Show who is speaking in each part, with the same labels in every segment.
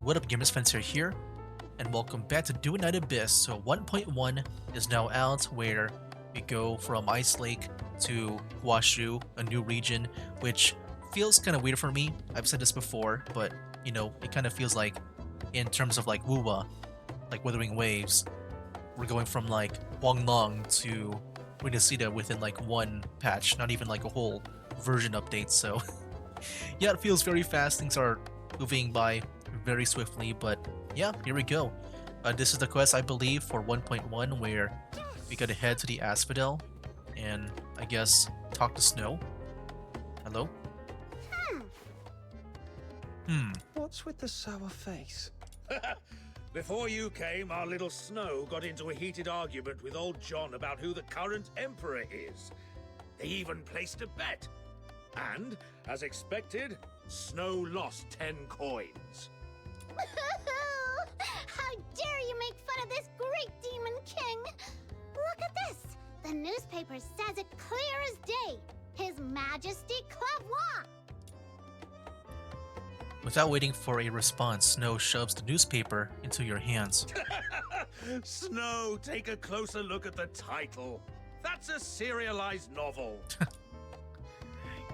Speaker 1: What up, gamers? Spencer here, and welcome back to Duet Abyss. So 1.1 is now out, where we go from Icelake to Huashu, a new region, which feels kind of weird for me. I've said this before, but you know, it kind of feels like, in terms of like Wuwa, like Wuthering Waves, we're going from like Huanglong to Renacida within like one patch, not even like a whole version update. So yeah, it feels very fast. Things are moving by very swiftly, but yeah, here we go. This is the quest, I believe, for 1.1, where we gotta head to the Asphodel and, I guess, talk to Snow. Hello?
Speaker 2: What's with the sour face?
Speaker 3: Before you came, our little Snow got into a heated argument with old John about who the current emperor is. They even placed a bet. And, as expected, Snow lost 10 coins.
Speaker 4: How dare you make fun of this great demon king! Look at this! The newspaper says it clear as day. His Majesty Clavois!
Speaker 1: Without waiting for a response, Snow shoves the newspaper into your hands.
Speaker 3: Snow, take a closer look at the title. That's a serialized novel.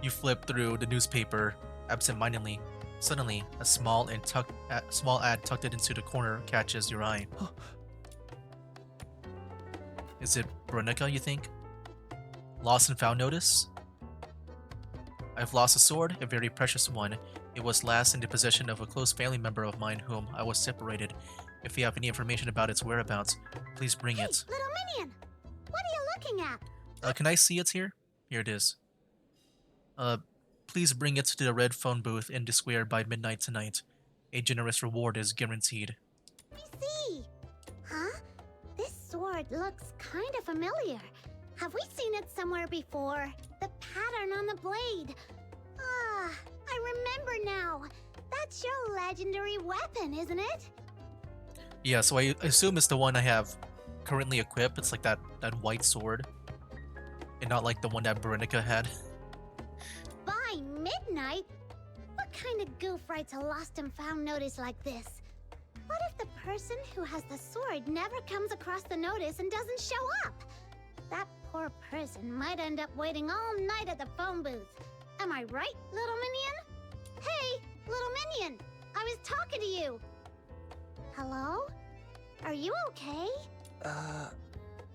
Speaker 1: You flip through the newspaper absent-mindedly. Suddenly, a small ad tucked it into the corner catches your eye. Is it Veronica, you think? Lost and found notice? I've lost a sword, a very precious one. It was last in the possession of a close family member of mine whom I was separated. If you have any information about its whereabouts, please bring
Speaker 4: Hey,
Speaker 1: it.
Speaker 4: little minion! What are you looking at?
Speaker 1: Can I see it here? Here it is. Please bring it to the red phone booth in the square by midnight tonight. A generous reward is guaranteed.
Speaker 4: Let me see. Huh? This sword looks kind of familiar. Have we seen it somewhere before? The pattern on the blade. Ah, I remember now. That's your legendary weapon, isn't it?
Speaker 1: Yeah, so I assume it's the one I have currently equipped. It's like that white sword. And not like the one that Veronica had.
Speaker 4: By midnight? What kind of goof writes a lost and found notice like this? What if the person who has the sword never comes across the notice and doesn't show up? That poor person might end up waiting all night at the phone booth. Am I right, little minion? Hey, little minion! I was talking to you! Hello? Are you okay?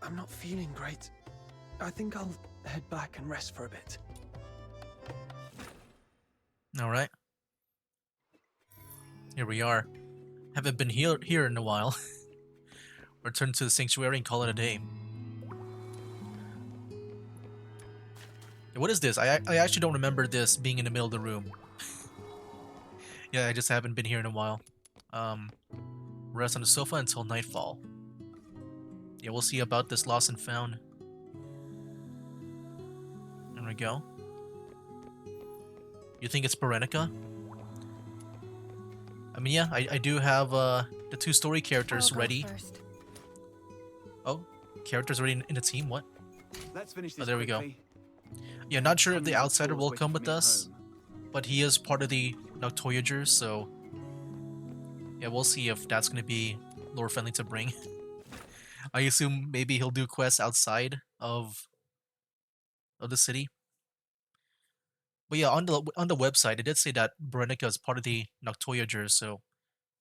Speaker 2: I'm not feeling great. I think I'll head back and rest for a bit.
Speaker 1: Alright. Here we are. Haven't been here in a while. Return to the sanctuary and call it a day. What is this? I actually don't remember this being in the middle of the room. Yeah, I just haven't been here in a while. Rest on the sofa until nightfall. Yeah, we'll see about this lost and found. There we go. You think it's Veronica? I mean, yeah, I do have the two story characters ready. Oh, characters ready in the team? What?
Speaker 2: Let's finish this.
Speaker 1: Oh, there we go.
Speaker 2: quickly.
Speaker 1: Yeah, not sure if the outsider will come with us, but he is part of the Noctoyagers, so yeah, we'll see if that's gonna be lore friendly to bring. I assume maybe he'll do quests outside of the city. But yeah, on the website, it did say that Veronica is part of the Noctoyagers, so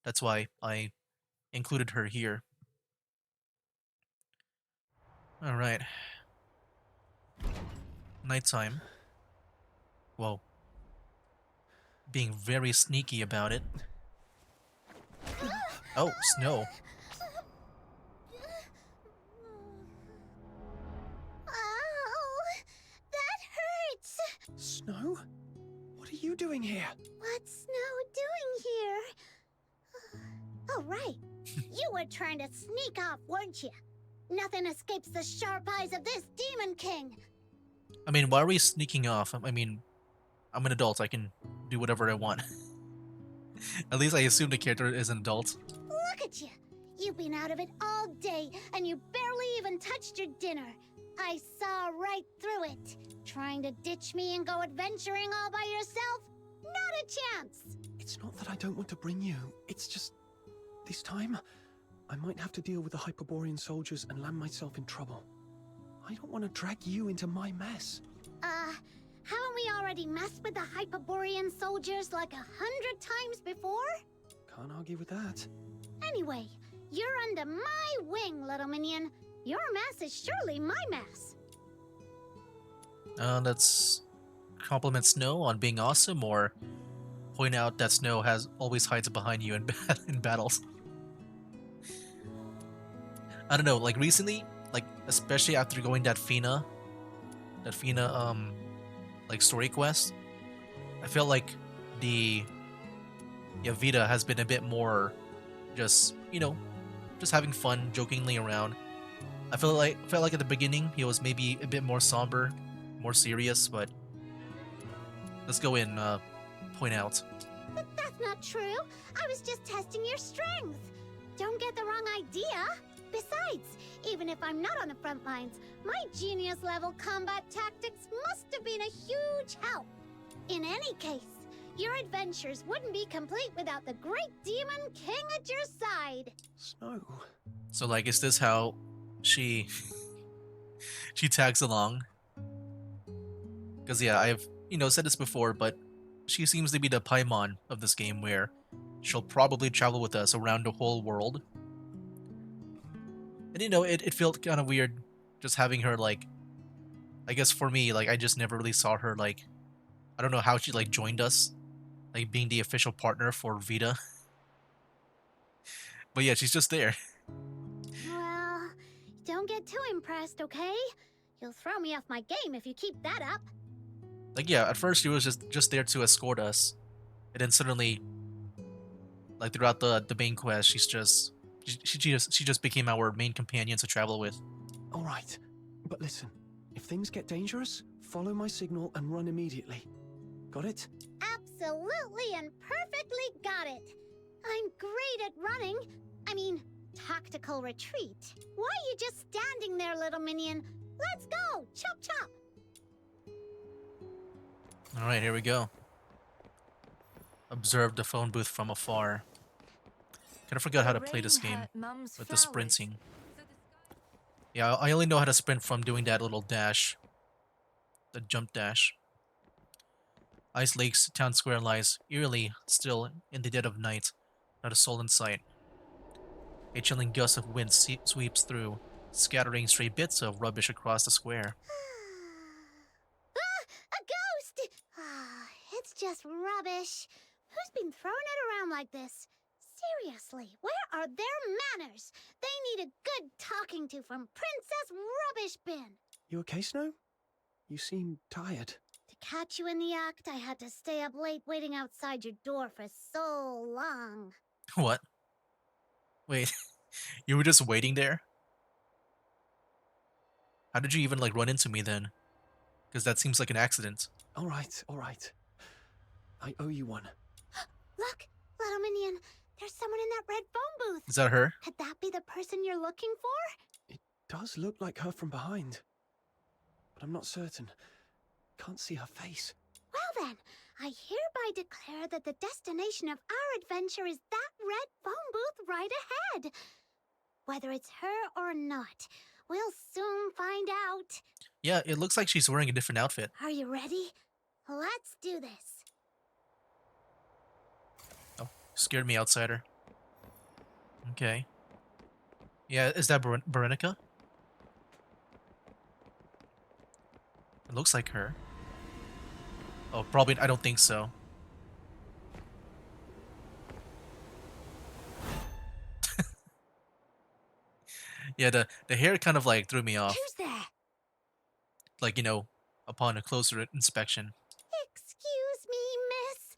Speaker 1: that's why I included her here. All right. Nighttime. Whoa. Being very sneaky about it. Oh, Snow.
Speaker 4: Oh, that hurts!
Speaker 2: Snow? What are you doing here?
Speaker 4: What's Snow doing here? Oh, right. You were trying to sneak off, weren't you? Nothing escapes the sharp eyes of this Demon King.
Speaker 1: I mean, why are we sneaking off? I mean, I'm an adult. I can do whatever I want. At least I assume the character is an adult.
Speaker 4: Look at you. You've been out of it all day, and you barely even touched your dinner. I saw right through it. Trying to ditch me and go adventuring all by yourself? Not a chance.
Speaker 2: It's not that I don't want to bring you. It's just... this time, I might have to deal with the Hyperborean soldiers and land myself in trouble. I don't want to drag you into my mess.
Speaker 4: Haven't we already messed with the Hyperborean soldiers like 100 times before?
Speaker 2: Can't argue with that.
Speaker 4: Anyway, you're under my wing, little minion. Your mess is surely my mess.
Speaker 1: Let's compliment Snow on being awesome, or point out that Snow always hides behind you in in battles. I don't know, like recently, like especially after going that Fina like story quest, I feel like the Vita has been a bit more just, just having fun, jokingly around. I felt like at the beginning he was maybe a bit more somber, more serious, but let's go in, point out.
Speaker 4: But that's not true. I was just testing your strength. Don't get the wrong idea. Besides, even if I'm not on the front lines, my genius-level combat tactics must have been a huge help. In any case, your adventures wouldn't be complete without the great demon king at your side.
Speaker 2: Snow.
Speaker 1: So like, is this how she she tags along? Because yeah, I've said this before, but she seems to be the Paimon of this game, where she'll probably travel with us around the whole world. And it felt kind of weird just having her, like, I guess for me, like, I just never really saw her, like, I don't know how she like joined us, like being the official partner for Vita. But yeah, she's just there.
Speaker 4: Well, don't get too impressed, okay? You'll throw me off my game if you keep that up.
Speaker 1: Like, yeah, at first she was just there to escort us, and then suddenly, like, throughout the main quest, she just became our main companion to travel with.
Speaker 2: All right, but listen, if things get dangerous, follow my signal and run immediately. Got it?
Speaker 4: Absolutely and perfectly got it. I'm great at running. I mean, tactical retreat. Why are you just standing there, little minion? Let's go! Chop chop!
Speaker 1: Alright, here we go. Observe the phone booth from afar. Kinda forgot how to play this game with the sprinting. Yeah, I only know how to sprint from doing that little dash. The jump dash. Icelake's town square lies eerily still in the dead of night, not a soul in sight. A chilling gust of wind sweeps through, scattering stray bits of rubbish across the square.
Speaker 4: A ghost! It's just rubbish. Who's been throwing it around like this? Seriously, where are their manners? They need a good talking to from Princess Rubbish Bin.
Speaker 2: You okay, Snow? You seem tired.
Speaker 4: To catch you in the act, I had to stay up late waiting outside your door for so long.
Speaker 1: What? Wait, you were just waiting there? How did you even, like, run into me then? Because that seems like an accident.
Speaker 2: All right, all right. I owe you one.
Speaker 4: Look, little minion, there's someone in that red phone booth.
Speaker 1: Is that her?
Speaker 4: Could that be the person you're looking for?
Speaker 2: It does look like her from behind, but I'm not certain. Can't see her face.
Speaker 4: Well then, I hereby declare that the destination of our adventure is that red phone booth right ahead. Whether it's her or not, we'll soon find out.
Speaker 1: Yeah, it looks like she's wearing a different outfit.
Speaker 4: Are you ready? Let's do this.
Speaker 1: Oh, scared me, outsider. Okay. Yeah, is that Berenica? It looks like her. Oh, probably, I don't think so. Yeah, the hair kind of like threw me off.
Speaker 4: Who's there?
Speaker 1: Like, upon a closer inspection.
Speaker 4: Excuse me, miss.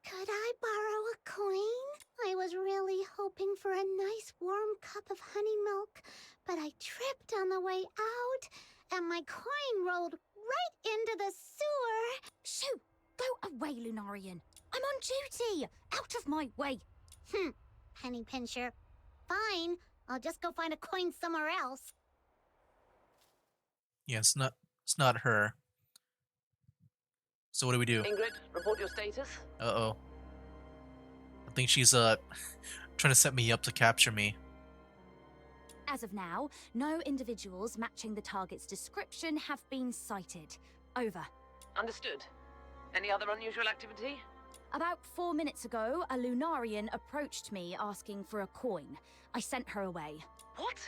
Speaker 4: Could I borrow a coin? I was really hoping for a nice warm cup of honey milk, but I tripped on the way out, and my coin rolled right into the sewer.
Speaker 5: Shoo! Go away, Lunarian. I'm on duty. Out of my way.
Speaker 4: Penny pincher. Fine, I'll just go find a coin somewhere else.
Speaker 1: Yeah, it's not her. So what do we do?
Speaker 6: Ingrid, report your status.
Speaker 1: Uh-oh. think she's trying to set me up to capture me.
Speaker 5: As of now, no individuals matching the target's description have been sighted. Over.
Speaker 6: Understood. Any other unusual activity?
Speaker 5: About 4 minutes ago, a Lunarian approached me asking for a coin. I sent her away.
Speaker 6: What?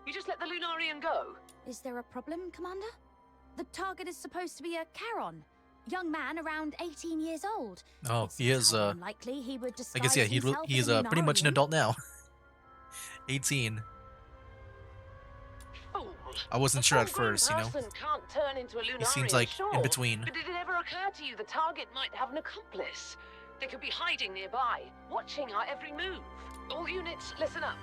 Speaker 6: You just let the Lunarian go?
Speaker 5: Is there a problem, Commander? The target is supposed to be a Charon. Young man around 18 years old.
Speaker 1: Oh,
Speaker 5: It's
Speaker 1: he is,
Speaker 5: highly unlikely he would
Speaker 1: I guess, yeah,
Speaker 5: disguise himself
Speaker 1: he's
Speaker 5: as a
Speaker 1: pretty much an
Speaker 5: Lunarian.
Speaker 1: adult now. 18.
Speaker 6: Fools.
Speaker 1: I wasn't
Speaker 6: A
Speaker 1: sure at
Speaker 6: full-grown
Speaker 1: first, you know.
Speaker 6: person can't turn into a Lunarian,
Speaker 1: He seems like
Speaker 6: sure.
Speaker 1: in between.
Speaker 6: But did it ever occur to you the target might have an accomplice? They could be hiding nearby, watching our every move. All units, listen up.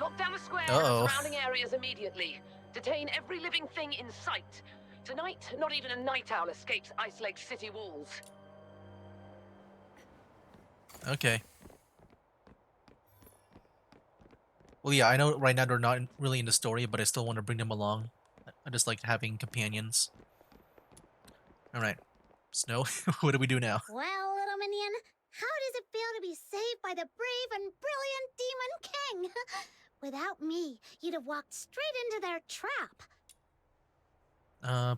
Speaker 6: Lock down the square and
Speaker 1: Uh-oh.
Speaker 6: the surrounding areas immediately. Detain every living thing in sight. Tonight, not even a night owl escapes Icelake city walls.
Speaker 1: Okay. Well, yeah, I know right now they're not really in the story, but I still want to bring them along. I just like having companions. Alright. Snow, what do we do now?
Speaker 4: Well, little minion, how does it feel to be saved by the brave and brilliant Demon King? Without me, you'd have walked straight into their trap.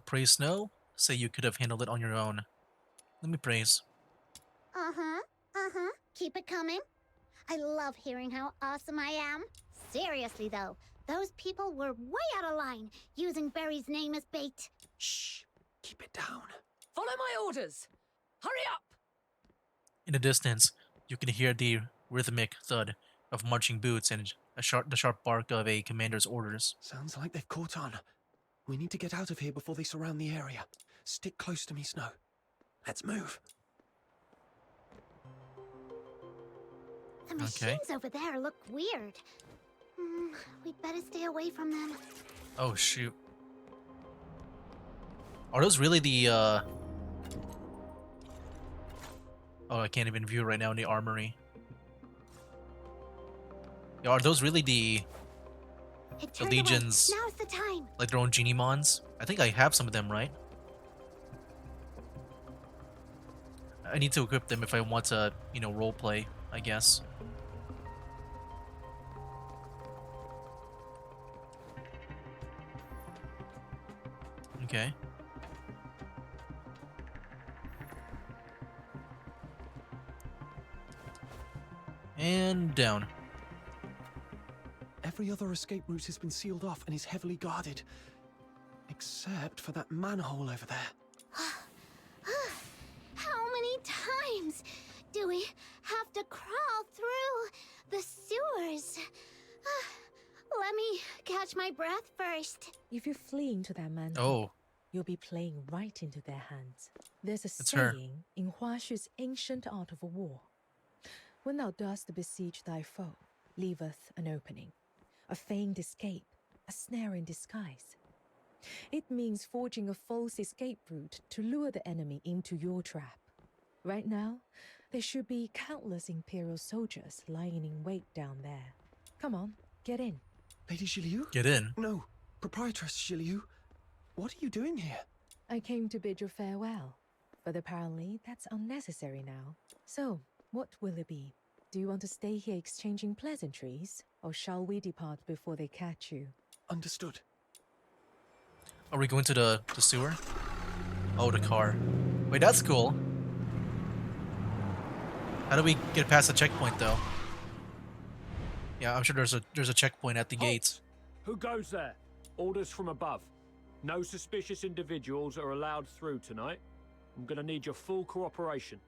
Speaker 1: Praise Snow? Say you could have handled it on your own. Let me praise.
Speaker 4: Keep it coming. I love hearing how awesome I am. Seriously, though, those people were way out of line, using Barry's name as bait.
Speaker 2: Shh. Keep it down.
Speaker 6: Follow my orders. Hurry up!
Speaker 1: In the distance, you can hear the rhythmic thud of marching boots and the sharp bark of a commander's orders.
Speaker 2: Sounds like they've caught on. We need to get out of here before they surround the area. Stick close to me, Snow. Let's move.
Speaker 4: The machines over there look weird. We'd better stay away from them.
Speaker 1: Oh, shoot. Are those really the, Oh, I can't even view right now in the armory. Yeah, are those really the
Speaker 4: It turned away.
Speaker 1: Legion's,
Speaker 4: Now's the time.
Speaker 1: like, their own genie mons? I think I have some of them, right? I need to equip them if I want to, you know, roleplay, I guess. Okay. And down.
Speaker 2: Every other escape route has been sealed off and is heavily guarded. Except for that manhole over there.
Speaker 4: How many times do we have to crawl through the sewers? Let me catch my breath first.
Speaker 7: If you flee into that mantle,
Speaker 1: Oh,
Speaker 7: you'll be playing right into their hands. There's a
Speaker 1: It's her.
Speaker 7: saying in Huashu's ancient art of war. When thou dost besiege thy foe, leaveth an opening, a feigned escape, a snare in disguise. It means forging a false escape route to lure the enemy into your trap. Right now, there should be countless Imperial soldiers lying in wait down there. Come on, get in.
Speaker 2: Lady Jiliu?
Speaker 1: get in.
Speaker 2: No, Proprietress Jiliu. What are you doing here?
Speaker 7: I came to bid you farewell, but apparently that's unnecessary now. So, what will it be? Do you want to stay here exchanging pleasantries, or shall we depart before they catch you?
Speaker 2: Understood.
Speaker 1: Are we going to the sewer? Oh, the car. Wait, that's cool. How do we get past the checkpoint, though? Yeah, I'm sure there's a checkpoint at the gates.
Speaker 8: Who goes there? Orders from above. No suspicious individuals are allowed through tonight. I'm gonna need your full cooperation.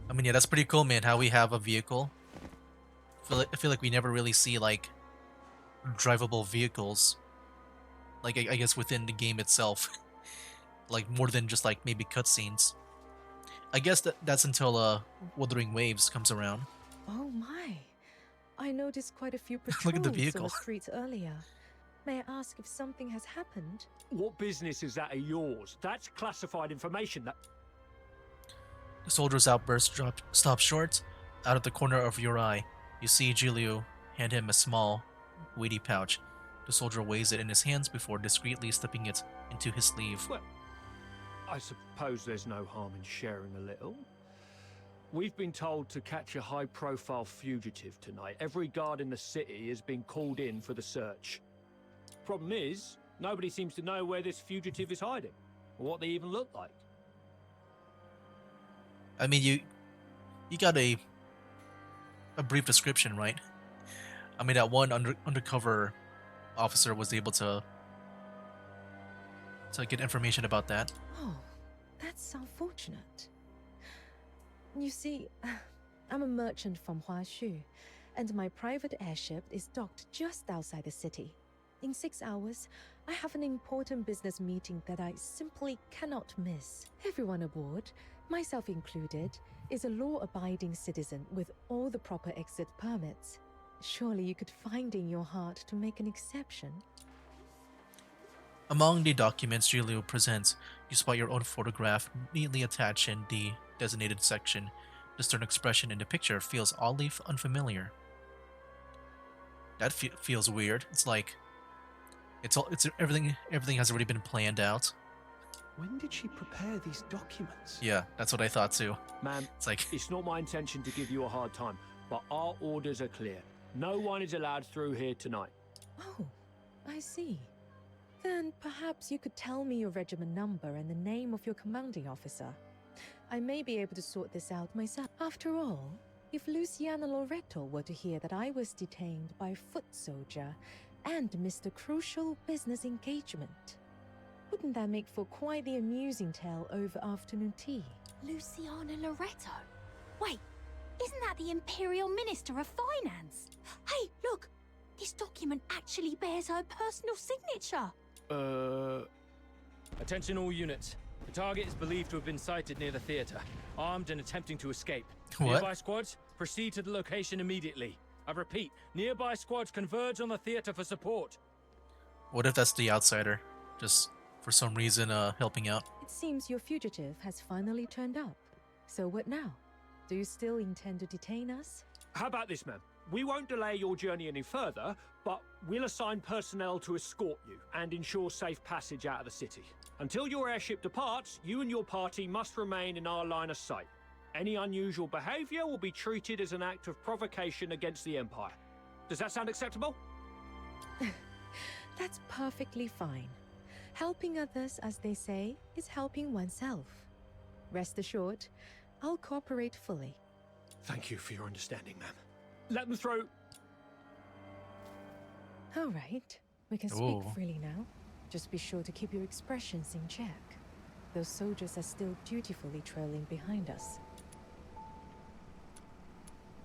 Speaker 1: I mean, yeah, that's pretty cool, man, how we have a vehicle. I feel like we never really see, like, drivable vehicles. Like, I guess within the game itself. Like, more than just, like, maybe cutscenes. I guess that's until, Wuthering Waves comes around.
Speaker 7: Oh my! I noticed quite a few
Speaker 1: Look
Speaker 7: patrols
Speaker 1: at the
Speaker 7: on
Speaker 1: vehicle.
Speaker 7: the streets earlier. May I ask if something has happened?
Speaker 8: What business is that of yours? That's classified information that...
Speaker 1: The soldier's outburst stops short. Out of the corner of your eye, you see Jiliu hand him a small, weighty pouch. The soldier weighs it in his hands before discreetly slipping it into his sleeve.
Speaker 8: Well, I suppose there's no harm in sharing a little. We've been told to catch a high-profile fugitive tonight. Every guard in the city has been called in for the search. Problem is, nobody seems to know where this fugitive is hiding, or what they even look like.
Speaker 1: I mean, you got a brief description, right? I mean, that one undercover officer was able to get information about that.
Speaker 7: Oh, that's unfortunate. You see, I'm a merchant from Huashu, and my private airship is docked just outside the city. In 6 hours, I have an important business meeting that I simply cannot miss. Everyone aboard, myself included, is a law-abiding citizen with all the proper exit permits. Surely you could find in your heart to make an exception.
Speaker 1: Among the documents Julio presents, you spot your own photograph neatly attached in the designated section. The stern expression in the picture feels oddly unfamiliar. That feels weird. It's like everything has already been planned out.
Speaker 2: When did she prepare these documents?
Speaker 1: Yeah, that's what I thought too.
Speaker 8: Ma'am,
Speaker 1: It's like
Speaker 8: it's not my intention to give you a hard time, but our orders are clear. No one is allowed through here tonight.
Speaker 7: Oh, I see. Then perhaps you could tell me your regiment number and the name of your commanding officer. I may be able to sort this out myself. After all, if Luciana Loreto were to hear that I was detained by a foot soldier and missed a crucial business engagement, wouldn't that make for quite the amusing tale over afternoon tea?
Speaker 5: Luciana Loreto? Wait, isn't that the Imperial Minister of Finance? Hey, look! This document actually bears her personal signature!
Speaker 9: Attention all units. The target is believed to have been sighted near the theater, armed and attempting to escape.
Speaker 1: What?
Speaker 9: Nearby squads, proceed to the location immediately. I repeat, nearby squads converge on the theater for support.
Speaker 1: what if that's the outsider? Just for some reason helping out.
Speaker 7: It seems your fugitive has finally turned up. So what now? Do you still intend to detain us?
Speaker 8: How about this, ma'am? We won't delay your journey any further, but we'll assign personnel to escort you and ensure safe passage out of the city. Until your airship departs, you and your party must remain in our line of sight. Any unusual behavior will be treated as an act of provocation against the Empire. Does that sound acceptable?
Speaker 7: That's perfectly fine. Helping others, as they say, is helping oneself. Rest assured, I'll cooperate fully.
Speaker 8: Thank you for your understanding, ma'am. Let them through.
Speaker 7: All right, we can speak
Speaker 1: Ooh.
Speaker 7: freely now. Just be sure to keep your expressions in check. Those soldiers are still dutifully trailing behind us.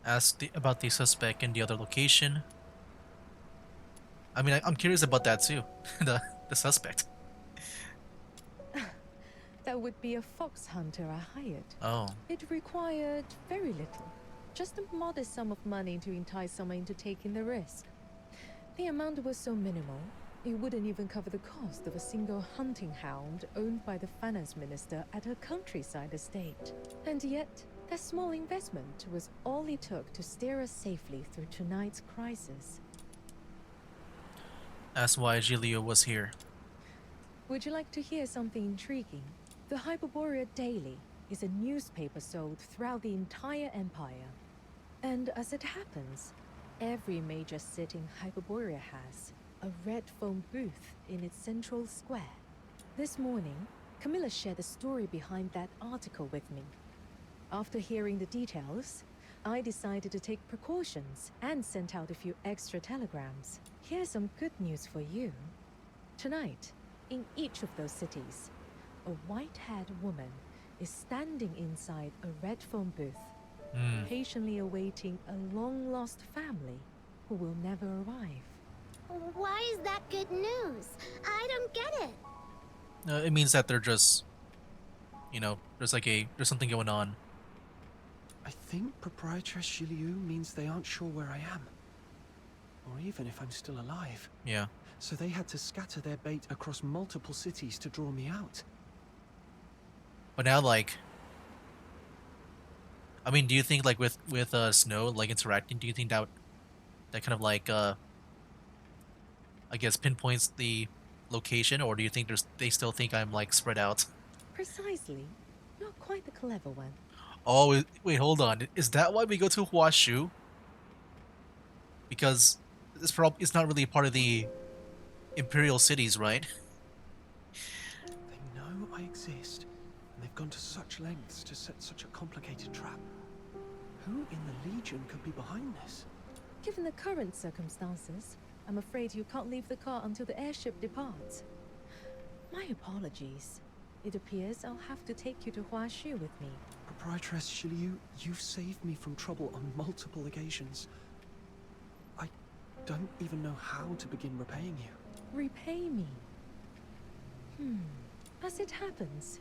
Speaker 1: Ask about the suspect in the other location. I mean, I'm curious about that too. the suspect.
Speaker 7: That would be a fox hunter I hired.
Speaker 1: Oh.
Speaker 7: It required very little. Just a modest sum of money to entice someone into taking the risk. The amount was so minimal, it wouldn't even cover the cost of a single hunting hound owned by the finance minister at her countryside estate. And yet, that small investment was all it took to steer us safely through tonight's crisis.
Speaker 1: That's why Giulio was here.
Speaker 7: Would you like to hear something intriguing? The Hyperborea Daily is a newspaper sold throughout the entire empire. And as it happens, every major city in Hyperborea has a red foam booth in its central square. This morning, Camilla shared the story behind that article with me. After hearing the details, I decided to take precautions and sent out a few extra telegrams. Here's some good news for you. Tonight, in each of those cities, a white-haired woman is standing inside a red foam booth, patiently awaiting a long-lost family who will never arrive.
Speaker 4: Why is that good news? I don't get it.
Speaker 1: It means that they're just, there's something going on.
Speaker 2: I think Proprietress Shiliu means they aren't sure where I am. Or even if I'm still alive.
Speaker 1: Yeah.
Speaker 2: So they had to scatter their bait across multiple cities to draw me out.
Speaker 1: But now, I mean, do you think with Snow interacting, do you think that kind of I guess pinpoints the location, or do you think they still think I'm spread out?
Speaker 7: Precisely. Not quite the clever one.
Speaker 1: Oh, wait, hold on. Is that why we go to Huashu? Because it's not really part of the Imperial cities, right?
Speaker 2: They know I exist, and they've gone to such lengths to set such a complicated trap. Who in the Legion could be behind this?
Speaker 7: Given the current circumstances, I'm afraid you can't leave the car until the airship departs. My apologies. It appears I'll have to take you to Huashu with me.
Speaker 2: Proprietress Shiliu, you've saved me from trouble on multiple occasions. I don't even know how to begin repaying you.
Speaker 7: Repay me? As it happens,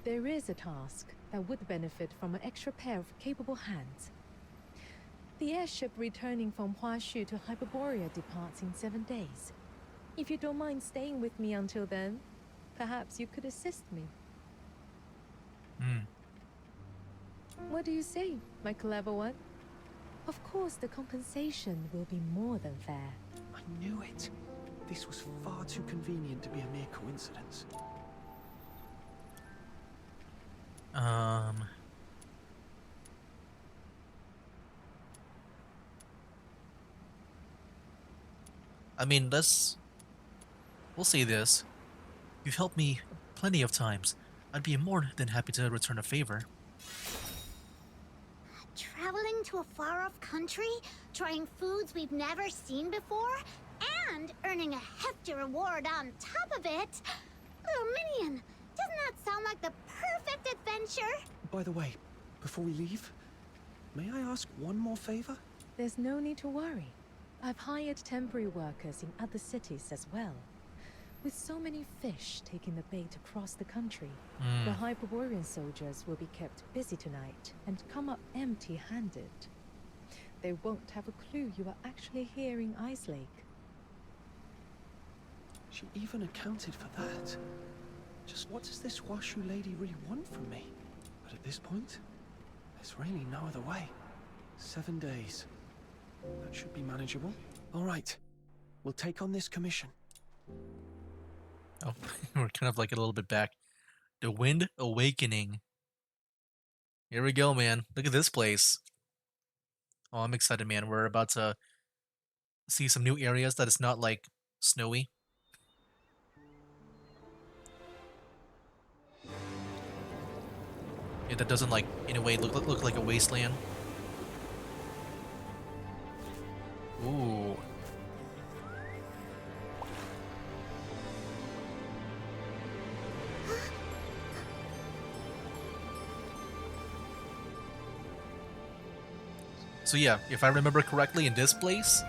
Speaker 7: there is a task that would benefit from an extra pair of capable hands. The airship returning from Huashu to Hyperborea departs in 7 days. If you don't mind staying with me until then, perhaps you could assist me. What do you say, my clever one? Of course, the compensation will be more than fair.
Speaker 2: I knew it. This was far too convenient to be a mere coincidence.
Speaker 1: I mean, we'll say this. You've helped me plenty of times. I'd be more than happy to return a favor.
Speaker 4: Traveling to a far-off country, trying foods we've never seen before, and earning a hefty reward on top of it. Little Minion, doesn't that sound like the perfect adventure?
Speaker 2: By the way, before we leave, may I ask one more favor?
Speaker 7: There's no need to worry. I've hired temporary workers in other cities as well. With so many fish taking the bait across the country, the Hyperborean soldiers will be kept busy tonight and come up empty-handed. They won't have a clue you are actually here in Icelake.
Speaker 2: She even accounted for that. Just what does this Huashu lady really want from me? But at this point, there's really no other way. 7 days. That should be manageable. All right, we'll take on this commission.
Speaker 1: Oh, we're kind of like a little bit back. The Wind Awakening. Here we go, man. Look at this place. Oh, I'm excited, man. We're about to see some new areas that is not like snowy. Yeah, that doesn't like in a way look like a wasteland. Ooh. So yeah, if I remember correctly, in this place,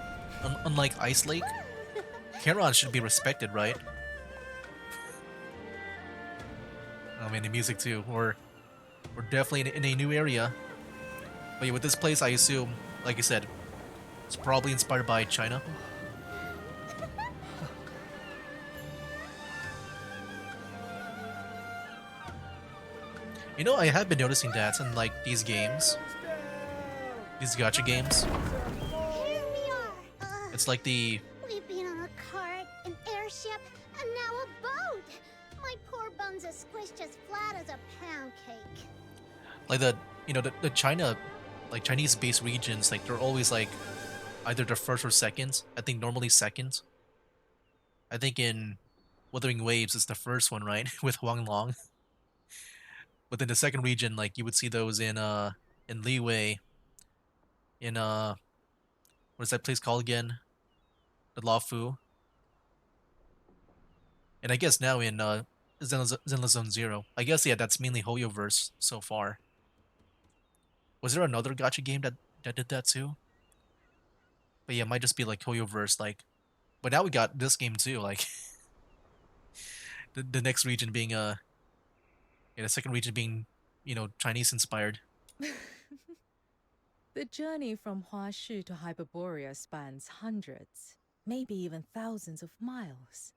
Speaker 1: unlike Icelake, Charon should be respected, right? I mean, the music too. We're definitely in a new area. But yeah, with this place, I assume, like I said, it's probably inspired by China. You know, I have been noticing that in like these games, these gacha games.
Speaker 4: Here we are.
Speaker 1: It's like the
Speaker 4: We've been on a cart, an airship, and now a boat. My poor buns are squished as flat as a pound cake.
Speaker 1: like the China, like Chinese-based regions. Like they're always like either the first or second. I think normally second. I think in Wuthering Waves is the first one, right? With Huang Long. But then the second region, like you would see those in Liwei, in what is that place called again? The Luofu. And I guess now in Zenless Zone Zero. I guess yeah, that's mainly Hoyoverse so far. Was there another gacha game that did that too? But yeah, it might just be like Hoyoverse, like. But now we got this game too, like the next region being yeah, the second region being, you know, Chinese inspired.
Speaker 7: The journey from Huashu to Hyperborea spans hundreds, maybe even thousands of miles.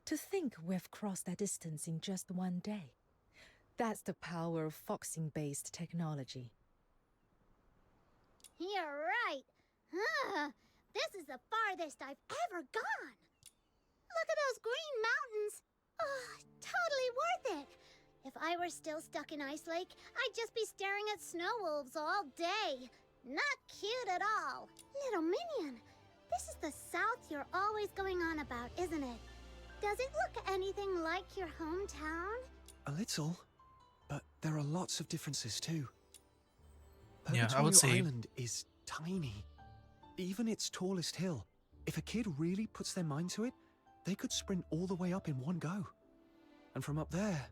Speaker 7: To think we've crossed that distance in just 1 day. That's the power of foxing-based technology.
Speaker 4: You're right. This is the farthest I've ever gone. Look at those green mountains. Oh, totally worth it. If I were still stuck in Icelake, I'd just be staring at snow wolves all day. Not cute at all. Little minion, this is the South you're always going on about, isn't it? Does it look anything like your hometown?
Speaker 2: A little, but there are lots of differences too.
Speaker 1: Yeah, I would say
Speaker 2: Island is tiny. Even its tallest hill. If a kid really puts their mind to it, they could sprint all the way up in one go. And from up there,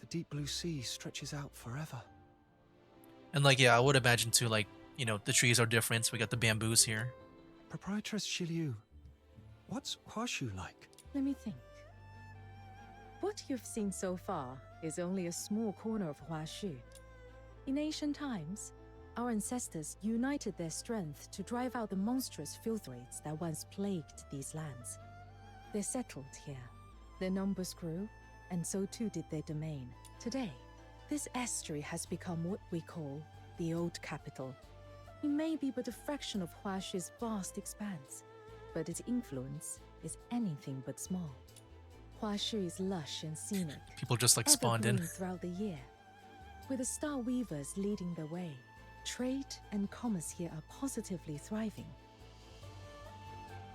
Speaker 2: the deep blue sea stretches out forever.
Speaker 1: And like, yeah, I would imagine too, like, you know, the trees are different. We got the bamboos here.
Speaker 2: Proprietress Shiliu, what's Huashu like?
Speaker 7: Let me think. What you've seen so far is only a small corner of Huashu. In ancient times, our ancestors united their strength to drive out the monstrous filth raids that once plagued these lands. They settled here. Their numbers grew, and so too did their domain. Today, this estuary has become what we call the Old Capital. It may be but a fraction of Huashu's vast expanse, but its influence is anything but small. Huashu is lush and scenic,
Speaker 1: People just like spawned in.
Speaker 7: evergreen throughout the year. With the Star Weavers leading the way, trade and commerce here are positively thriving.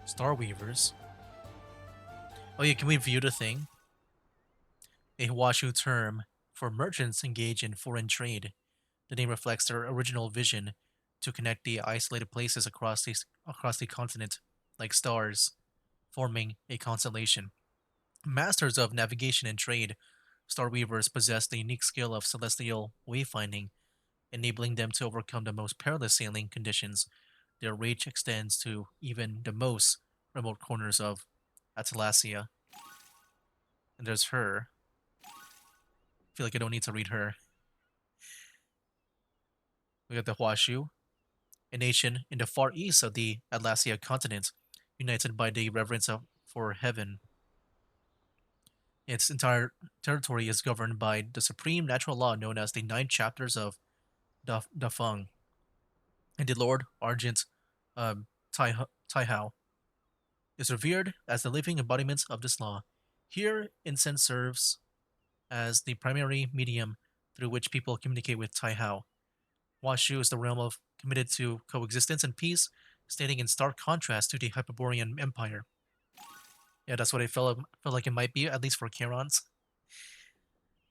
Speaker 1: Star Weavers. Oh yeah, can we view the thing? A Huashu term for merchants engaged in foreign trade. The name reflects their original vision to connect the isolated places across the continent, like stars, forming a constellation. Masters of navigation and trade, Star Weavers possess the unique skill of celestial wayfinding, enabling them to overcome the most perilous sailing conditions. Their reach extends to even the most remote corners of Atalasia. And there's her. I feel like I don't need to read her. We got the Huashu, a nation in the far east of the Atlasia continent, united by the reverence for heaven. Its entire territory is governed by the supreme natural law known as the Nine Chapters of Dafeng, and the Lord Argent Taihao is revered as the living embodiment of this law. Here, incense serves as the primary medium through which people communicate with Taihao. Huashu is the realm of committed to coexistence and peace, standing in stark contrast to the Hyperborean Empire. Yeah, that's what I felt like it might be, at least for Charon's.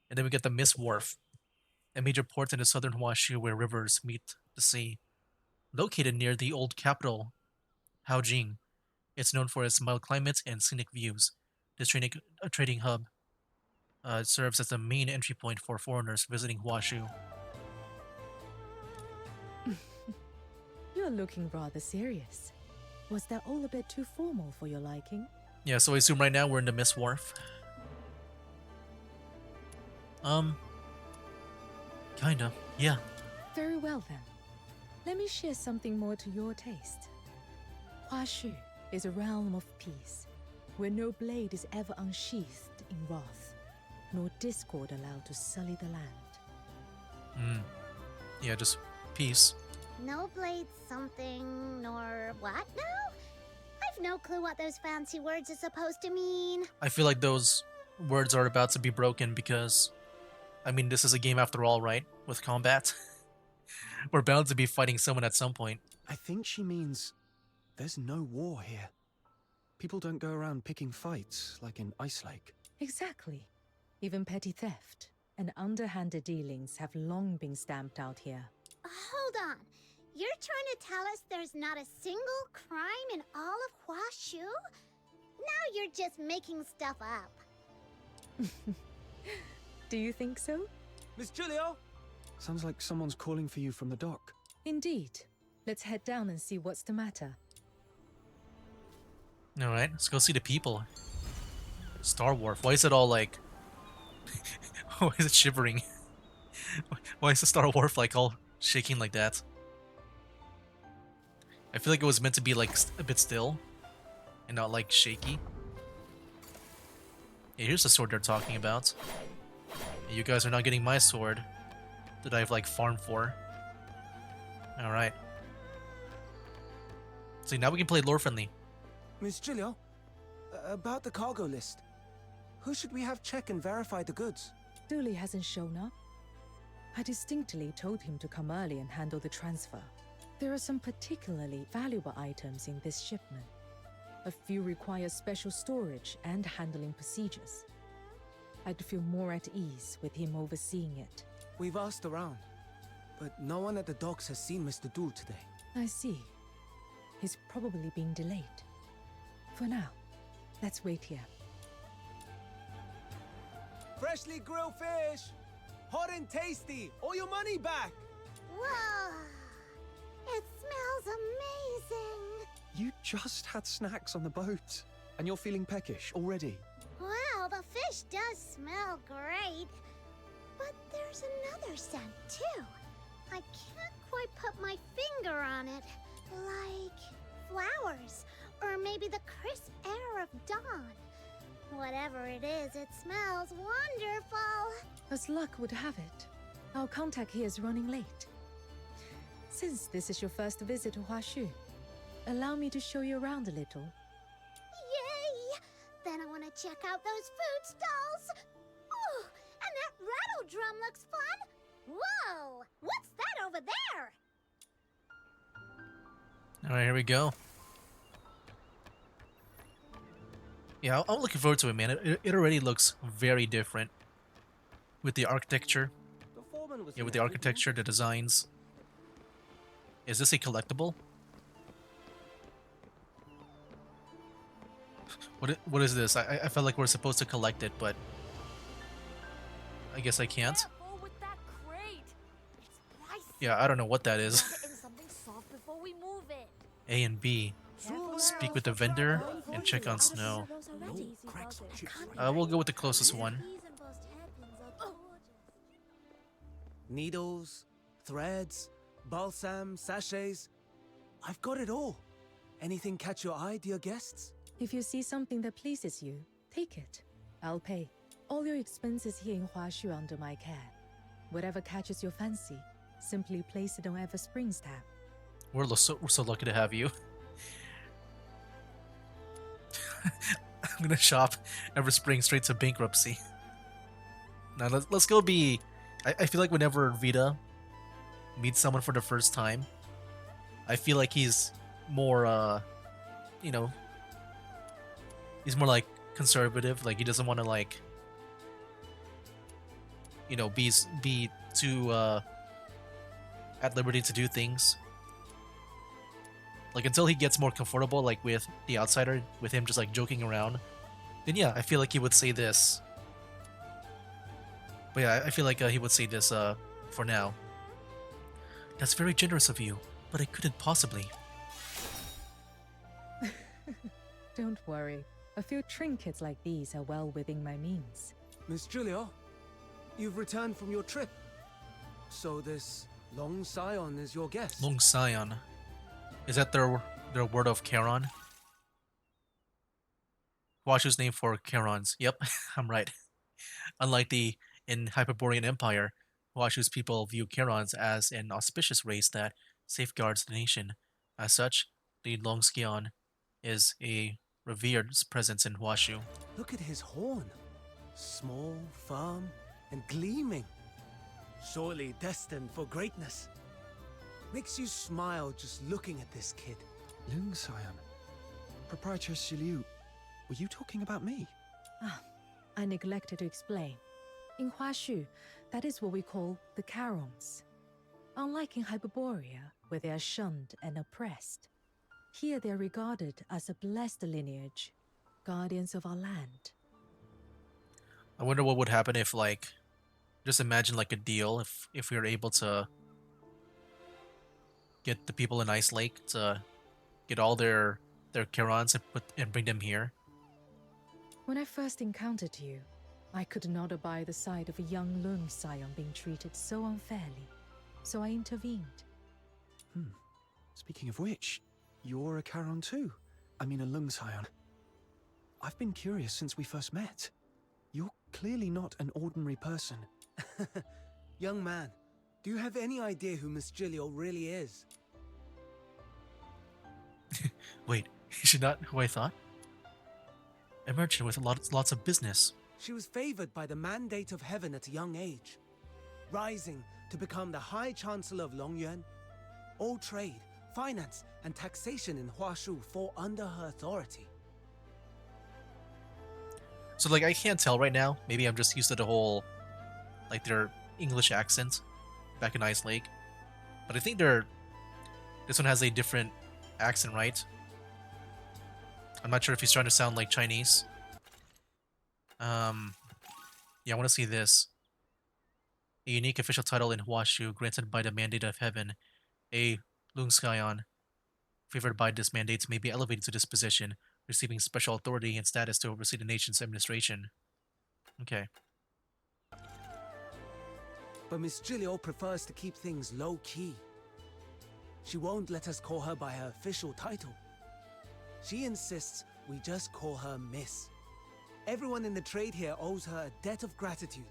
Speaker 1: And then we get the Mist Wharf, a major port in the southern Huashu where rivers meet the sea. Located near the old capital, Haojing, it's known for its mild climate and scenic views. This trading hub serves as the main entry point for foreigners visiting Huashu.
Speaker 7: You're looking rather serious. Was that all a bit too formal for your liking?
Speaker 1: Yeah, so I assume right now we're in the Mist Wharf. Kinda, yeah.
Speaker 7: Very well then. Let me share something more to your taste. Huashu is a realm of peace, where no blade is ever unsheathed in wrath, nor discord allowed to sully the land.
Speaker 1: Yeah, just peace.
Speaker 4: No blade something, nor what now? I've no clue what those fancy words are supposed to mean.
Speaker 1: I feel like those words are about to be broken because, I mean, this is a game after all, right? With combat. We're bound to be fighting someone at some point.
Speaker 2: I think she means there's no war here. People don't go around picking fights like in Icelake.
Speaker 7: Exactly. Even petty theft and underhanded dealings have long been stamped out here.
Speaker 4: Hold on. You're trying to tell us there's not a single crime in all of Huashu? Now you're just making stuff up.
Speaker 7: Do you think so?
Speaker 2: Miss Julio? Sounds like someone's calling for you from the dock.
Speaker 7: Indeed. Let's head down and see what's the matter.
Speaker 1: Alright, let's go see the people. Star Wharf. Why is it all like... Why is it shivering? Why is the Star Wharf like all shaking like that? I feel like it was meant to be like a bit still and not like shaky. Yeah, here's the sword they're talking about. Yeah, you guys are not getting my sword that I've like farmed for. Alright. See, now we can play lore friendly.
Speaker 2: Miss Julio, about the cargo list. Who should we have check and verify the goods?
Speaker 7: Dooley hasn't shown up. I distinctly told him to come early and handle the transfer. There are some particularly valuable items in this shipment. A few require special storage and handling procedures. I'd feel more at ease with him overseeing it.
Speaker 2: We've asked around, but no one at the docks has seen Mr. Dool today.
Speaker 7: I see. He's probably being delayed. For now, let's wait here.
Speaker 2: Freshly grilled fish! Hot and tasty! All your money back!
Speaker 4: Whoa! It smells amazing!
Speaker 2: You just had snacks on the boat, and you're feeling peckish already.
Speaker 4: Wow, the fish does smell great. But there's another scent, too. I can't quite put my finger on it. Like flowers, or maybe the crisp air of dawn. Whatever it is, it smells wonderful.
Speaker 7: As luck would have it, our contact here is running late. Since this is your first visit to Huashu, allow me to show you around a little.
Speaker 4: Yay! Then I want to check out those food stalls. Oh, and that rattle drum looks fun. Whoa! What's that over there?
Speaker 1: All right, here we go. Yeah, I'm looking forward to it, man. It already looks very different with the architecture. Yeah, with the architecture, the designs. Is this a collectible? What is this? I felt like we're supposed to collect it, but I guess I can't.
Speaker 5: Careful with that crate. It's pricey.
Speaker 1: Yeah, I don't know what that is.
Speaker 5: Wrap it in something soft before we move it.
Speaker 1: A and B. Speak with the vendor and check on snow. We'll go with the closest one.
Speaker 2: Needles, threads, balsam, sachets. I've got it all. Anything catch your eye, dear guests?
Speaker 7: If you see something that pleases you, take it. I'll pay. All your expenses here in Huashu under my care. Whatever catches your fancy, simply place it on Everspring's tab.
Speaker 1: We're so lucky to have you. I'm gonna shop Everspring straight to bankruptcy. Now let's go be... I feel like whenever Vita meets someone for the first time, I feel like he's more, you know, he's more like conservative. Like he doesn't want to like, you know, be too at liberty to do things. Like until he gets more comfortable, like with the outsider, with him just like joking around, then yeah, I feel like he would say this. But yeah, I feel like he would say this for now. That's very generous of you, but I couldn't possibly.
Speaker 7: Don't worry. A few trinkets like these are well within my means.
Speaker 2: Miss Julia, you've returned from your trip. So this Long Scion is your guest?
Speaker 1: Long Scion. Is that their word of Charon? Huashu's name for Charons. Yep, I'm right. Unlike in Hyperborean Empire, Huashu's people view Charons as an auspicious race that safeguards the nation. As such, the Long Scion is a revered presence in Huashu.
Speaker 2: Look at his horn. Small, firm, and gleaming. Surely destined for greatness. Makes you smile just looking at this kid.
Speaker 10: Lung Scion. Proprietor Shiliu, were you talking about me?
Speaker 7: Ah, I neglected to explain. In Huashu, that is what we call the Charons. Unlike in Hyperborea, where they are shunned and oppressed, here they are regarded as a blessed lineage, guardians of our land.
Speaker 1: I wonder what would happen if, like, just imagine like a deal if we were able to get the people in Icelake to get all their Charons and bring them here.
Speaker 7: When I first encountered you, I could not abide the sight of a young Lung Scion being treated so unfairly, so I intervened.
Speaker 10: Speaking of which, you're a Charon too. I mean a Lung Scion. I've been curious since we first met. You're clearly not an ordinary person.
Speaker 2: Young man, do you have any idea who Miss Gilio really is?
Speaker 1: Wait, is she not who I thought? A merchant with lots of business.
Speaker 10: She was favored by the mandate of heaven at a young age, rising to become the High Chancellor of Longyuan. All trade, finance, and taxation in Huashu fall under her authority.
Speaker 1: So, like, I can't tell right now. Maybe I'm just used to the whole, like, their English accent back in Icelake. But I think this one has a different accent, right? I'm not sure if he's trying to sound like Chinese. Yeah, I want to see this. A unique official title in Huashu granted by the mandate of heaven. A Lungskyon, favored by this mandate, may be elevated to this position, receiving special authority and status to oversee the nation's administration. Okay.
Speaker 10: But Miss Gilio prefers to keep things low-key. She won't let us call her by her official title. She insists we just call her Miss. Everyone in the trade here owes her a debt of gratitude,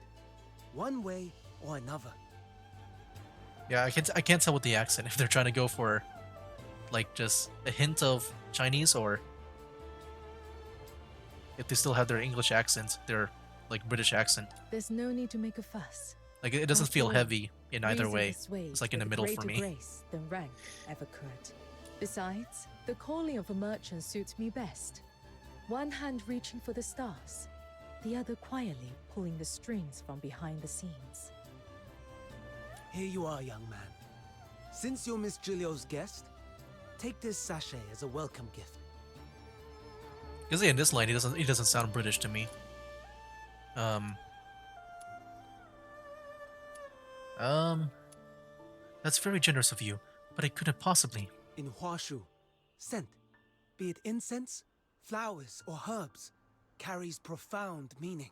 Speaker 10: one way or another.
Speaker 1: Yeah, I can't tell with the accent if they're trying to go for, like, just a hint of Chinese, or if they still have their English accent, their, like, British accent.
Speaker 7: There's no need to make a fuss.
Speaker 1: Like, it doesn't feel
Speaker 7: After all,
Speaker 1: heavy in either
Speaker 7: reason
Speaker 1: way.
Speaker 7: persuades
Speaker 1: It's like in the
Speaker 7: with
Speaker 1: middle for
Speaker 7: greater
Speaker 1: me.
Speaker 7: grace than rank ever could. Besides, the calling of a merchant suits me best. One hand reaching for the stars, the other quietly pulling the strings from behind the scenes.
Speaker 10: Here you are, young man. Since you're Miss Gilio's guest, take this sachet as a welcome gift.
Speaker 1: Because in this line, he doesn't sound British to me. That's very generous of you, but I couldn't possibly.
Speaker 10: In Huashu, scent, be it incense, flowers, or herbs, carries profound meaning.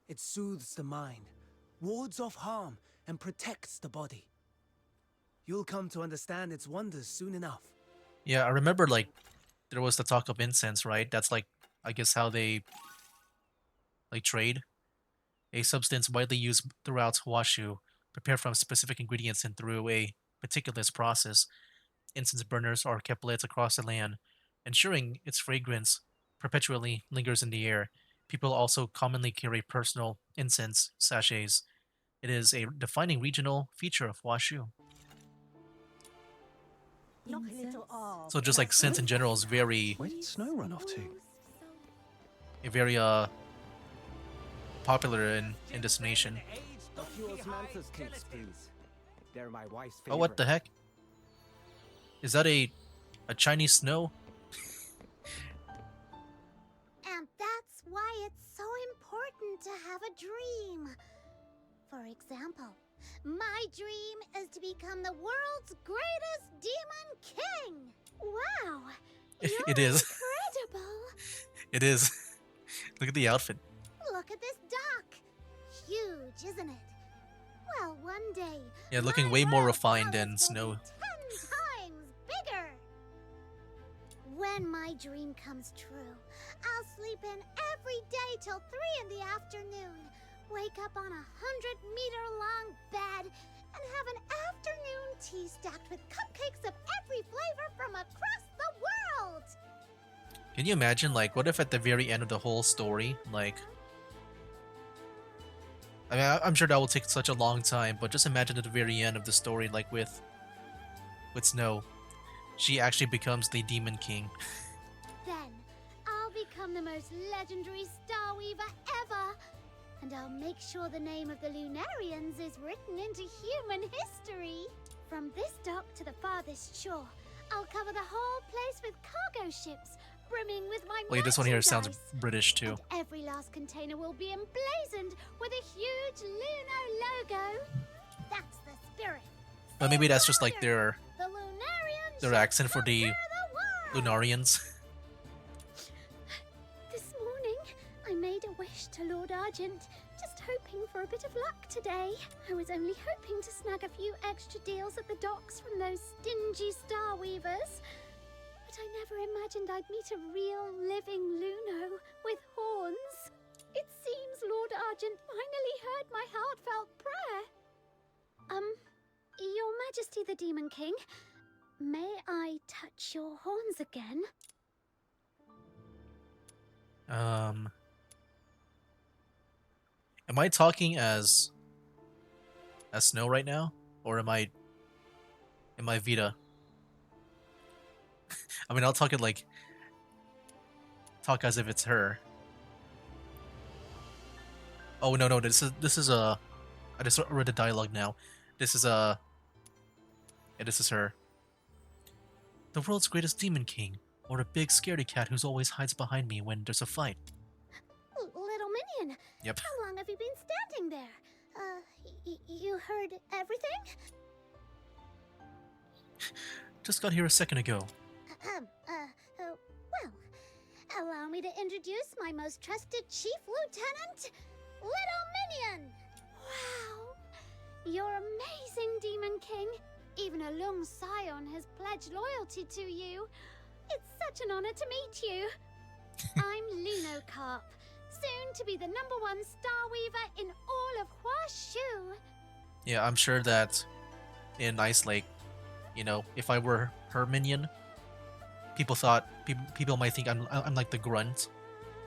Speaker 10: It soothes the mind, wards off harm, and protects the body. You'll come to understand its wonders soon enough.
Speaker 1: Yeah, I remember, like, there was the talk of incense, right? That's, like, I guess how they, like, trade. A substance widely used throughout Huashu, prepared from specific ingredients and through a meticulous process. Incense burners are kept lit across the land, ensuring its fragrance perpetually lingers in the air. People also commonly carry personal incense sachets. It is a defining regional feature of Huashu. So just like scent in general is very,
Speaker 2: Where did snow run off to?
Speaker 1: very popular in this nation. Oh, what the heck? Is that a Chinese snow?
Speaker 4: And that's why it's so important to have a dream. For example, my dream is to become the world's greatest demon king. Wow, you're
Speaker 1: It is.
Speaker 4: incredible.
Speaker 1: It is. Look at the outfit.
Speaker 4: Look at this dock. Huge, isn't it? Well, one day.
Speaker 1: Yeah, looking
Speaker 4: my
Speaker 1: way more
Speaker 4: royal
Speaker 1: refined than
Speaker 4: palace will
Speaker 1: Snow.
Speaker 4: be 10 times bigger. When my dream comes true, I'll sleep in every day till 3 in the afternoon. Wake up on a 100-meter-long bed and have an afternoon tea stacked with cupcakes of every flavor from across the world.
Speaker 1: Can you imagine, like, what if at the very end of the whole story, like, I mean, I'm sure that will take such a long time, but just imagine at the very end of the story, like with Snow, she actually becomes the Demon King.
Speaker 4: Then I'll become the most legendary Star Weaver ever, and I'll make sure the name of the Lunarians is written into human history. From this dock to the farthest shore, I'll cover the whole place with cargo ships, brimming with my
Speaker 1: Wait, this one here sounds
Speaker 4: merchandise.
Speaker 1: British too.
Speaker 4: And every last container will be emblazoned with a huge Luno logo. That's the spirit.
Speaker 1: But maybe that's just like their
Speaker 4: The Lunarians
Speaker 1: their
Speaker 4: shall
Speaker 1: accent for the
Speaker 4: conquer the world.
Speaker 1: Lunarians.
Speaker 4: This morning, I made a wish to Lord Argent, just hoping for a bit of luck today. I was only hoping to snag a few extra deals at the docks from those stingy Star Weavers. But I never imagined I'd meet a real living Luno with horns. It seems Lord Argent finally heard my heartfelt prayer. Your Majesty the Demon King, may I touch your horns again?
Speaker 1: Am I talking as Snow right now, or am I Vita? I mean, I'll talk it like talk as if it's her. Oh no, this is a. I just read the dialogue now. This is a. Yeah, this is her. The world's greatest demon king, or a big scaredy cat who's always hides behind me when there's a fight.
Speaker 4: Little Minion.
Speaker 1: Yep.
Speaker 4: How long have you been standing there? You heard everything?
Speaker 1: Just got here a second ago.
Speaker 4: Well, allow me to introduce my most trusted Chief Lieutenant, Little Minion! Wow! You're amazing, Demon King. Even a lone scion has pledged loyalty to you. It's such an honor to meet you. I'm Lino Carp, soon to be the #1 Star Weaver in all of Huashu.
Speaker 1: Yeah, I'm sure that in Icelake, you know, if I were her minion, people might think I'm like the grunt,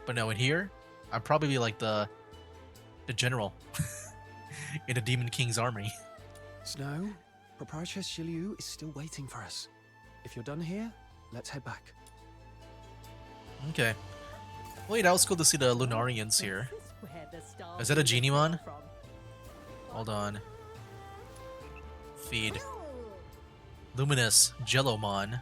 Speaker 1: but no, in here, I'm probably like the general in the Demon King's army.
Speaker 2: Snow, Proprietor Shiliu is still waiting for us. If you're done here, let's head back.
Speaker 1: Okay. Wait, that was cool to see the Lunarians here. Is that a Genimon? Hold on. Feed. Luminous Jellomon.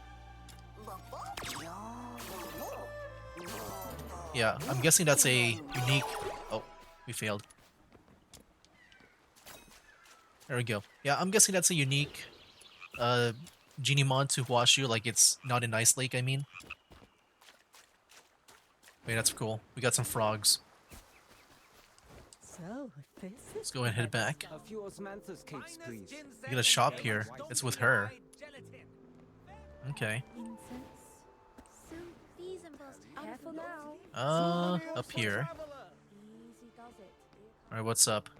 Speaker 1: Yeah, I'm guessing that's a unique... Oh, we failed. There we go. Yeah, I'm guessing that's a unique Genimon to Huashu, like it's not in Icelake, I mean. Wait, that's cool. We got some frogs. Let's go and head back.
Speaker 10: A few osmanthus cakes, please.
Speaker 1: We got a shop here. It's with her. Okay. Up here. Alright, what's up?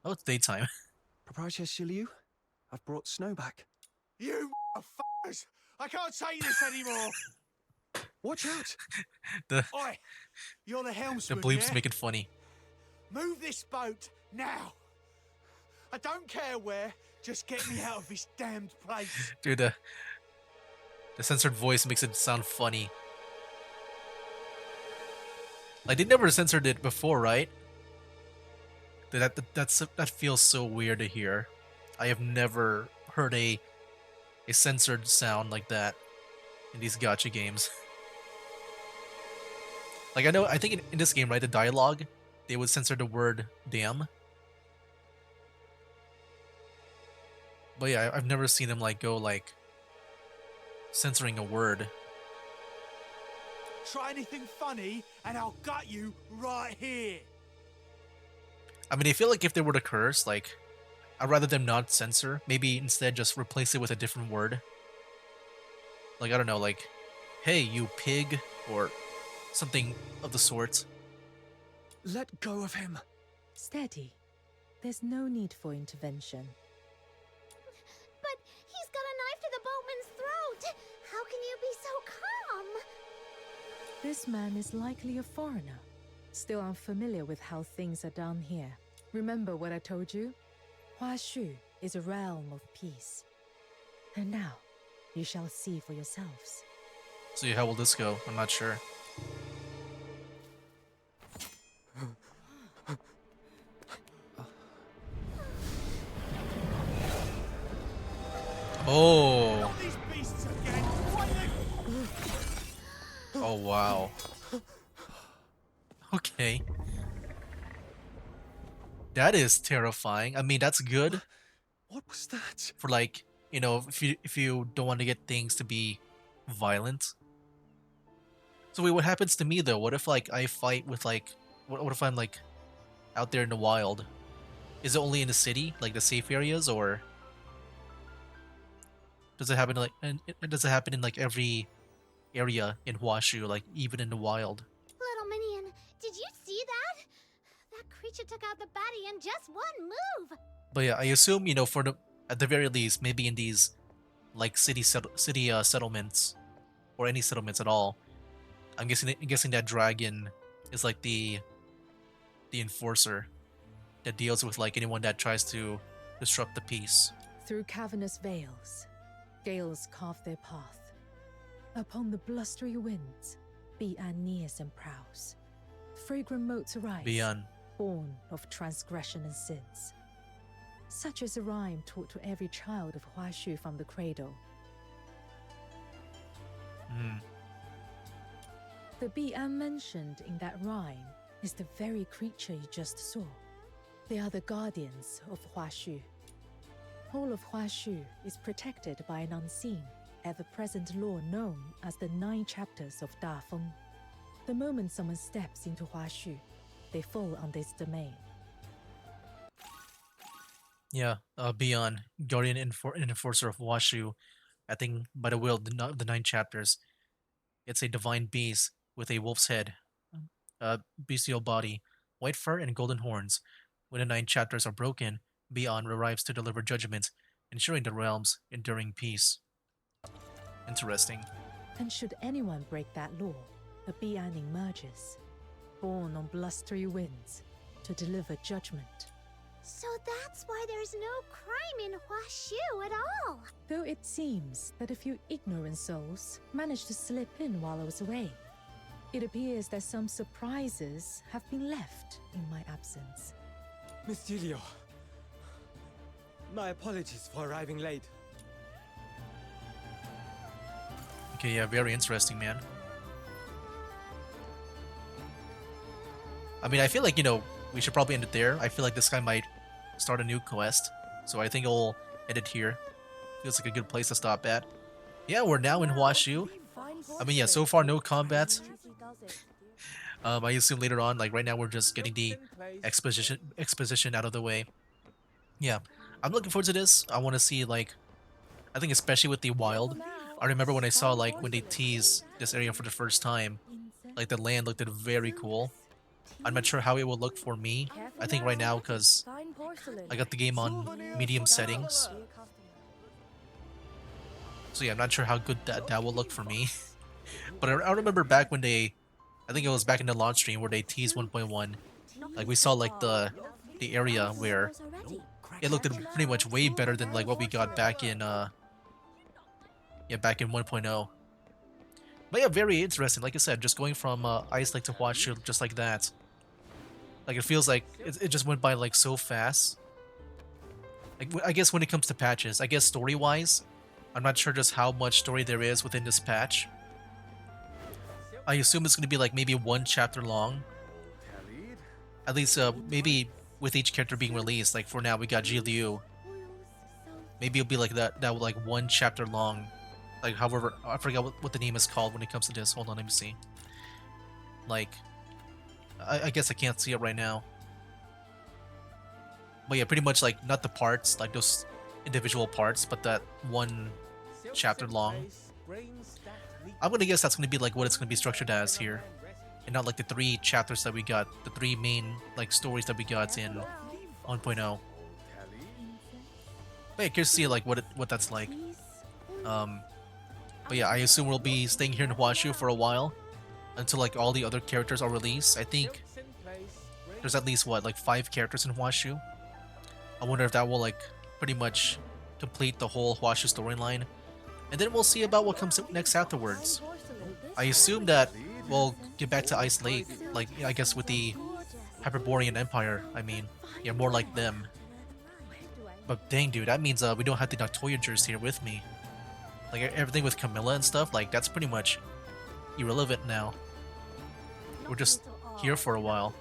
Speaker 1: Oh, it's daytime.
Speaker 2: Proprietor Shiliu, I've brought Snow back.
Speaker 3: You f***ers! I can't take this anymore!
Speaker 2: Watch out!
Speaker 3: Oi! You're the
Speaker 1: The
Speaker 3: helmsman,
Speaker 1: bleeps
Speaker 3: yeah?
Speaker 1: make it funny.
Speaker 3: Move this boat, now! I don't care where, just get me out of this damned place.
Speaker 1: Dude, the censored voice makes it sound funny. Like, they never censored it before, right? That feels so weird to hear. I have never heard a censored sound like that in these gacha games. Like, I think in this game, right, the dialogue, they would censor the word damn. But yeah, I've never seen them like go like censoring a word.
Speaker 3: Try anything funny, and I'll gut you right here.
Speaker 1: I mean, I feel like if they were to curse, like, I'd rather them not censor. Maybe instead just replace it with a different word. Like, I don't know, like, hey, you pig, or something of the sort.
Speaker 2: Let go of him.
Speaker 7: Steady. There's no need for intervention.
Speaker 4: But he's got a knife to the boatman's throat. How can you be so calm?
Speaker 7: This man is likely a foreigner, still unfamiliar with how things are done here. Remember what I told you? Huashu is a realm of peace. And now, you shall see for yourselves.
Speaker 1: So how will this go? I'm not sure. Oh.
Speaker 3: Not these beasts again. What the-
Speaker 1: Oh, wow. Okay. That is terrifying. I mean, that's good
Speaker 2: What was that?
Speaker 1: for, like, you know, if you don't want to get things to be violent. So wait, what happens to me though? What if like I fight with like what if I'm like out there in the wild? Is it only in the city, like the safe areas, or does it happen like does it happen in like every area in Huashu, like even in the wild?
Speaker 4: Little Minion, did you see that? That creature took out the baddie in just one move.
Speaker 1: But yeah, I assume, you know, for the at the very least, maybe in these like city settlements or any settlements at all, I'm guessing that dragon is like the enforcer that deals with like anyone that tries to disrupt the peace.
Speaker 7: Through cavernous veils, gales carve their path. Upon the blustery winds, Bi-An nears and prowls. Fragrant motes arise,
Speaker 1: Bi-An.
Speaker 7: born of transgression and sins. Such is a rhyme taught to every child of Huashu from the cradle. The Bi-An mentioned in that rhyme is the very creature you just saw. They are the guardians of Huashu. All of Huashu is protected by an unseen, ever-present law known as the 9 chapters of Dafeng. The moment someone steps into Huashu, they fall under its domain.
Speaker 1: Yeah, Bi-An, guardian and enforcer of Washu. I think by the will of the 9 chapters. It's a divine beast with a wolf's head, bestial body, white fur, and golden horns. When the 9 chapters are broken, Bi-An arrives to deliver judgment, ensuring the realm's enduring peace. Interesting.
Speaker 7: And should anyone break that law, a Bi-An emerges, born on blustery winds, to deliver judgment.
Speaker 4: So that's why there's no crime in Huashu at all.
Speaker 7: Though it seems that a few ignorant souls managed to slip in while I was away. It appears that some surprises have been left in my absence.
Speaker 11: Miss Julio, my apologies for arriving late.
Speaker 1: Okay, yeah, very interesting, man. I mean, I feel like, we should probably end it there. I feel like this guy might start a new quest, so I think I'll end it here. Feels like a good place to stop at. Yeah, we're now in Huashu. I mean, yeah, so far no combat. I assume later on, like right now we're just getting the exposition out of the way. Yeah, I'm looking forward to this. I want to see, like, I think especially with the wild. I remember when I saw, like, when they teased this area for the first time, like the land looked very cool. I'm not sure how it will look for me. I think right now, because I got the game on medium settings. So yeah, I'm not sure how good that will look for me. But I remember back when I think it was back in the launch stream where they teased 1.1. Like we saw like the area where it looked pretty much way better than like what we got back in back in 1.0. But yeah, very interesting. Like I said, just going from Icelake to Huashu just like that. Like it feels like it just went by like so fast. Like I guess when it comes to patches, I guess story-wise, I'm not sure just how much story there is within this patch. I assume it's going to be like maybe 1 chapter long. At least maybe with each character being released. Like for now we got Ji Liu. Maybe it'll be like that like 1 chapter long. Like however, I forgot what the name is called when it comes to this. Hold on, let me see. Like, I guess I can't see it right now. But yeah, pretty much like not the parts, like those individual parts, but that 1 chapter long. I'm gonna guess that's gonna be like what it's gonna be structured as here, and not like the 3 chapters that we got, the 3 main like stories that we got in 1.0. But yeah, curious to see like what that's like. But yeah, I assume we'll be staying here in Huashu for a while until like all the other characters are released. I think there's at least what, like 5 characters in Huashu. I wonder if that will like pretty much complete the whole Huashu storyline. And then we'll see about what comes next afterwards. I assume that we'll get back to Icelake, like I guess with the Hyperborean Empire. I mean, yeah, more like them. But dang, dude, that means we don't have the Noctoyagers here with me. Like everything with Camilla and stuff, like that's pretty much irrelevant now. We're just here for a while.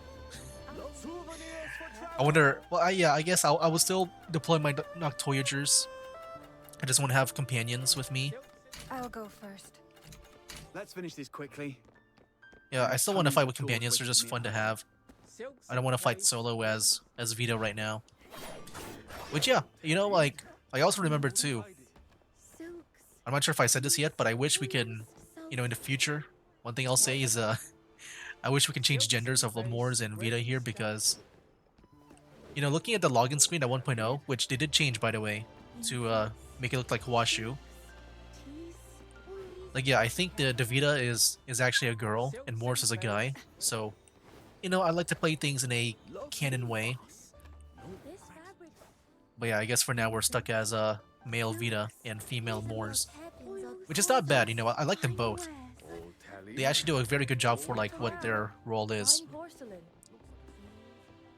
Speaker 1: I wonder. Well, I guess I will still deploy my Noctoyagers. I just want to have companions with me.
Speaker 5: I'll go first.
Speaker 11: Let's finish this quickly.
Speaker 1: Yeah, I still want to fight with companions. They're just fun to have. I don't want to fight solo as Vito right now. Which yeah, like I also remember too. I'm not sure if I said this yet, but I wish we can, in the future. One thing I'll say is I wish we can change genders of Lemurs and Vita here because, looking at the login screen at 1.0, which they did change by the way, to make it look like Huashu. Like yeah, I think the Vita is actually a girl and Morris is a guy. So you know, I like to play things in a canon way. But yeah, I guess for now we're stuck as male Vita and female Moors, which is not bad. You know, I like them both. They actually do a very good job for like what their role is.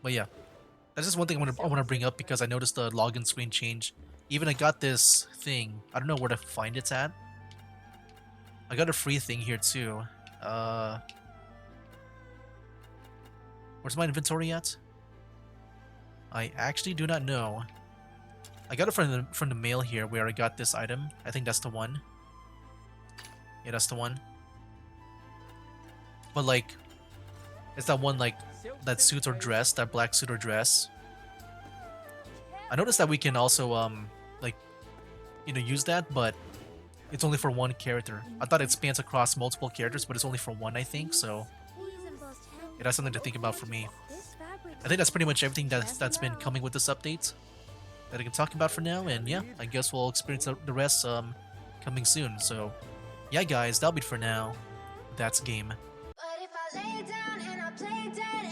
Speaker 1: But yeah, that's just one thing I want to bring up because I noticed the login screen change. Even I got this thing. I don't know where to find it at. I got a free thing here too. Where's my inventory at? I actually do not know. I got it from the mail here where I got this item. I think that's the one. Yeah, that's the one. But like, it's that one like that suit or dress, that black suit or dress. I noticed that we can also like, you know, use that, but it's only for one character. I thought it spans across multiple characters, but it's only for one, I think. So yeah, that's something to think about for me. I think that's pretty much everything that's been coming with this update that I can talk about for now. And yeah, I guess we'll experience the rest coming soon. So yeah, guys, that'll be it for now. That's game.
Speaker 12: But if I lay down and I play dead